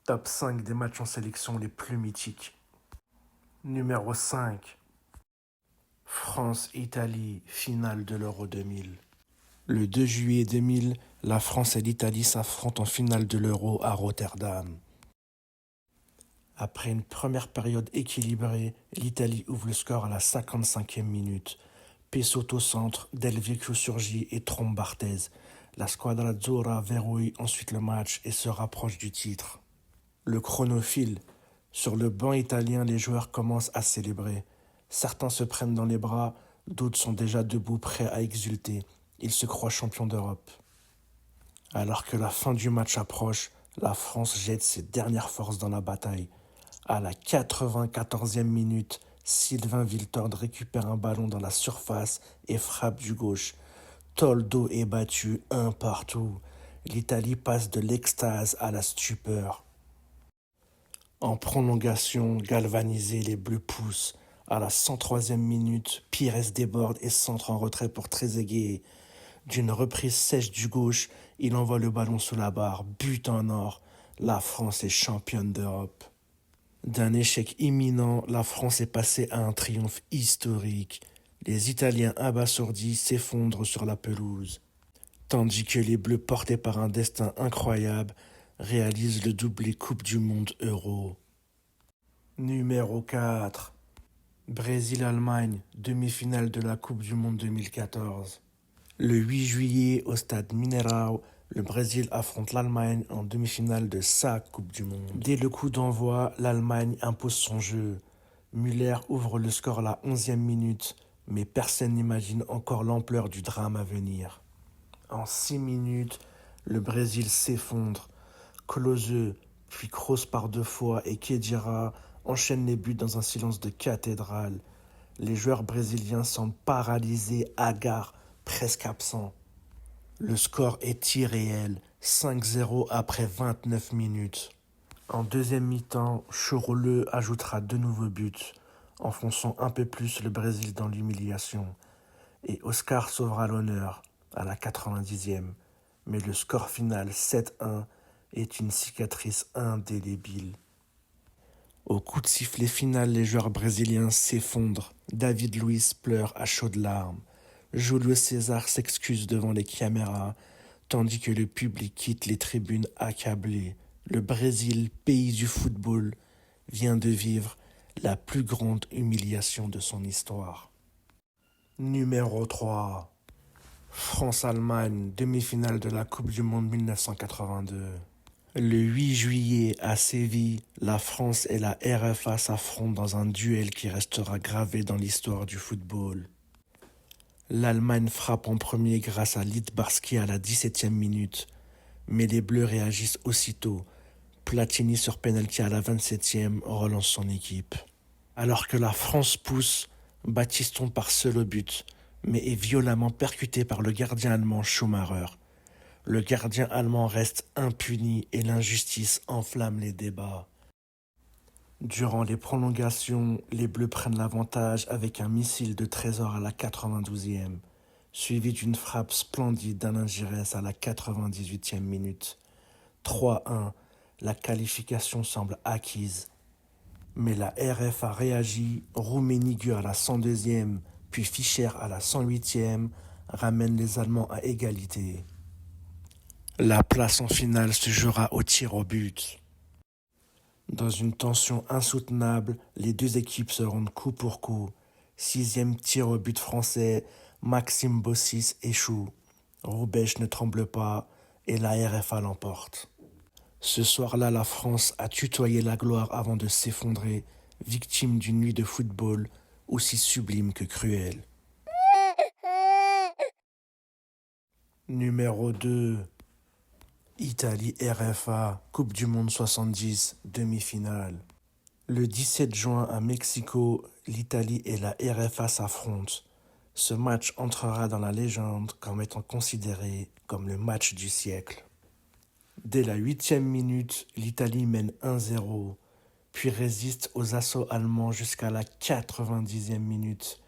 Top 5 des matchs en sélection les plus mythiques. Numéro 5. France-Italie, finale de l'Euro 2000. Le 2 juillet 2000, la France et l'Italie s'affrontent en finale de l'Euro à Rotterdam. Après une première période équilibrée, l'Italie ouvre le score à la 55e minute. Pesotto centre, Del Vecchio surgit et trompe Barthez. La squadra azzurra verrouille ensuite le match et se rapproche du titre. Le chrono file. Sur le banc italien, les joueurs commencent à célébrer. Certains se prennent dans les bras, d'autres sont déjà debout prêts à exulter. Ils se croient champions d'Europe. Alors que la fin du match approche, la France jette ses dernières forces dans la bataille. À la 94e minute, Sylvain Wiltord récupère un ballon dans la surface et frappe du gauche. Toldo est battu un partout. L'Italie passe de l'extase à la stupeur. En prolongation, galvanisé, les Bleus poussent. À la 103e minute, Pires déborde et centre en retrait pour Trezeguet. D'une reprise sèche du gauche, il envoie le ballon sous la barre, but en or. La France est championne d'Europe. D'un échec imminent, la France est passée à un triomphe historique. Les Italiens abasourdis s'effondrent sur la pelouse, tandis que les Bleus, portés par un destin incroyable, réalisent le doublé Coupe du Monde Euro. Numéro 4. Brésil-Allemagne, demi-finale de la Coupe du Monde 2014. Le 8 juillet, au stade Mineirão, le Brésil affronte l'Allemagne en demi-finale de sa Coupe du Monde. Dès le coup d'envoi, l'Allemagne impose son jeu. Müller ouvre le score à la 11e minute, mais personne n'imagine encore l'ampleur du drame à venir. En 6 minutes, le Brésil s'effondre. Klose, puis Kroos par 2 fois et Khedira enchaînent les buts dans un silence de cathédrale. Les joueurs brésiliens semblent paralysés, hagards, presque absents. Le score est irréel, 5-0 après 29 minutes. En deuxième mi-temps, Choroleux ajoutera 2 nouveaux buts, enfonçant un peu plus le Brésil dans l'humiliation. Et Oscar sauvera l'honneur à la 90e. Mais le score final 7-1 est une cicatrice indélébile. Au coup de sifflet final, les joueurs brésiliens s'effondrent. David Luiz pleure à chaudes larmes. Júlio César s'excuse devant les caméras, tandis que le public quitte les tribunes accablé. Le Brésil, pays du football, vient de vivre la plus grande humiliation de son histoire. Numéro 3. France-Allemagne, demi-finale de la Coupe du Monde 1982. Le 8 juillet, à Séville, la France et la RFA s'affrontent dans un duel qui restera gravé dans l'histoire du football. L'Allemagne frappe en premier grâce à Littbarski à la 17e minute, mais les Bleus réagissent aussitôt. Platini sur pénalty à la 27e relance son équipe. Alors que la France pousse, Battiston part seul au but, mais est violemment percuté par le gardien allemand Schumacher. Le gardien allemand reste impuni et l'injustice enflamme les débats. Durant les prolongations, les Bleus prennent l'avantage avec un missile de Trésor à la 92e, suivi d'une frappe splendide d'Alain Giresse à la 98e minute. 3-1, la qualification semble acquise. Mais la RFA réagit, Rummenigge à la 102e, puis Fischer à la 108e, ramènent les Allemands à égalité. La place en finale se jouera au tir au but. Dans une tension insoutenable, les deux équipes se rendent coup pour coup. 6e tir au but français, Maxime Bossis échoue. Roubaix ne tremble pas et la RFA l'emporte. Ce soir-là, la France a tutoyé la gloire avant de s'effondrer, victime d'une nuit de football aussi sublime que cruelle. Numéro 2. Italie-RFA, Coupe du Monde 70, demi-finale. Le 17 juin à Mexico, l'Italie et la RFA s'affrontent. Ce match entrera dans la légende comme étant considéré comme le match du siècle. Dès la 8e minute, l'Italie mène 1-0, puis résiste aux assauts allemands jusqu'à la 90e minute.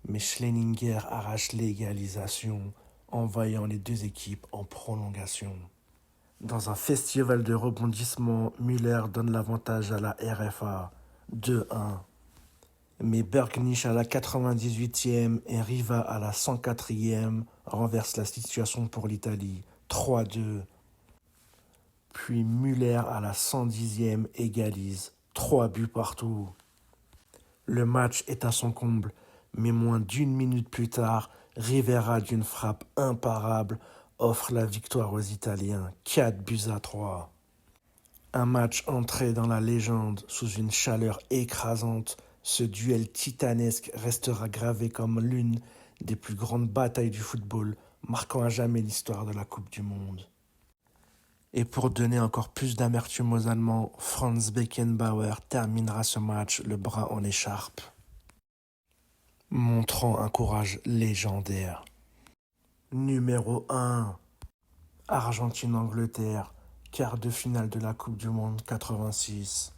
Mais Schleninger arrache l'égalisation, envoyant les deux équipes en prolongation. Dans un festival de rebondissements, Müller donne l'avantage à la RFA, 2-1. Mais Bergnisch à la 98e et Riva à la 104e renversent la situation pour l'Italie, 3-2. Puis Müller à la 110e égalise, 3 buts partout. Le match est à son comble, mais moins d'une minute plus tard, Rivera d'une frappe imparable offre la victoire aux Italiens, 4-3. Un match entré dans la légende sous une chaleur écrasante, ce duel titanesque restera gravé comme l'une des plus grandes batailles du football, marquant à jamais l'histoire de la Coupe du Monde. Et pour donner encore plus d'amertume aux Allemands, Franz Beckenbauer terminera ce match le bras en écharpe, montrant un courage légendaire. Numéro 1. Argentine-Angleterre, quart de finale de la Coupe du Monde 86.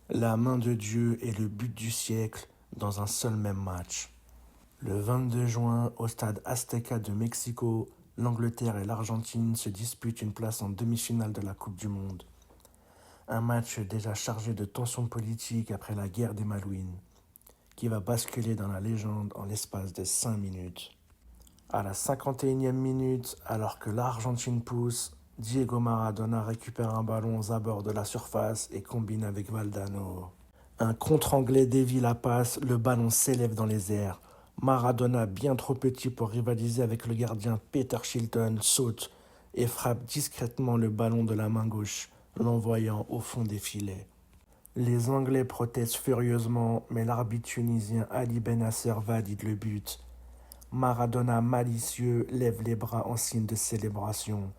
La main de Dieu et le but du siècle dans un seul même match. Le 22 juin, au stade Azteca de Mexico, l'Angleterre et l'Argentine se disputent une place en demi-finale de la Coupe du Monde. Un match déjà chargé de tensions politiques après la guerre des Malouines, qui va basculer dans la légende en l'espace de 5 minutes. À la 51e minute, alors que l'Argentine pousse, Diego Maradona récupère un ballon aux abords de la surface et combine avec Valdano. Un contre-anglais dévie la passe, le ballon s'élève dans les airs. Maradona, bien trop petit pour rivaliser avec le gardien Peter Shilton, saute et frappe discrètement le ballon de la main gauche, l'envoyant au fond des filets. Les Anglais protestent furieusement, mais l'arbitre tunisien Ali Benasser valide le but. Maradona, malicieux, lève les bras en signe de célébration.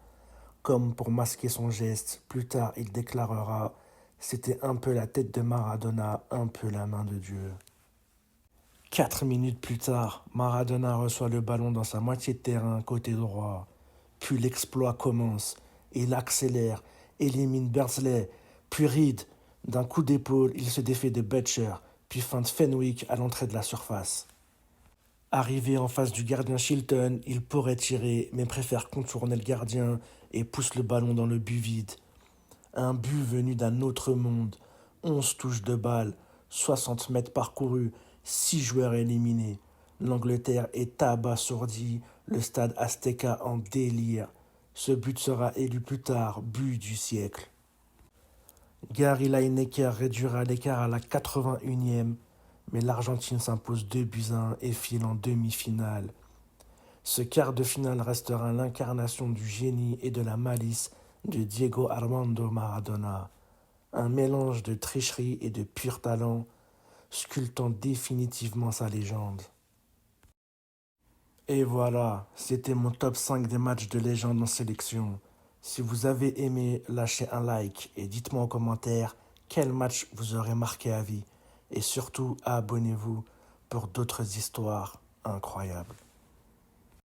Comme pour masquer son geste, plus tard il déclarera « C'était un peu la tête de Maradona, un peu la main de Dieu ». 4 minutes plus tard, Maradona reçoit le ballon dans sa moitié de terrain côté droit. Puis l'exploit commence. Il accélère, élimine Beardsley, puis Reed. D'un coup d'épaule, il se défait de Butcher, puis feinte Fenwick à l'entrée de la surface. Arrivé en face du gardien Shilton, il pourrait tirer, mais préfère contourner le gardien et pousse le ballon dans le but vide. Un but venu d'un autre monde. 11 touches de balle, 60 mètres parcourus, 6 joueurs éliminés. L'Angleterre est abasourdie, le stade Azteca en délire. Ce but sera élu plus tard but du siècle. Gary Lineker réduira l'écart à la 81e, mais l'Argentine s'impose 2-1 et file en demi-finale. Ce quart de finale restera l'incarnation du génie et de la malice de Diego Armando Maradona, un mélange de tricherie et de pur talent, sculptant définitivement sa légende. Et voilà, c'était mon top 5 des matchs de légende en sélection. Si vous avez aimé, lâchez un like et dites-moi en commentaire quel match vous aurez marqué à vie. Et surtout, abonnez-vous pour d'autres histoires incroyables.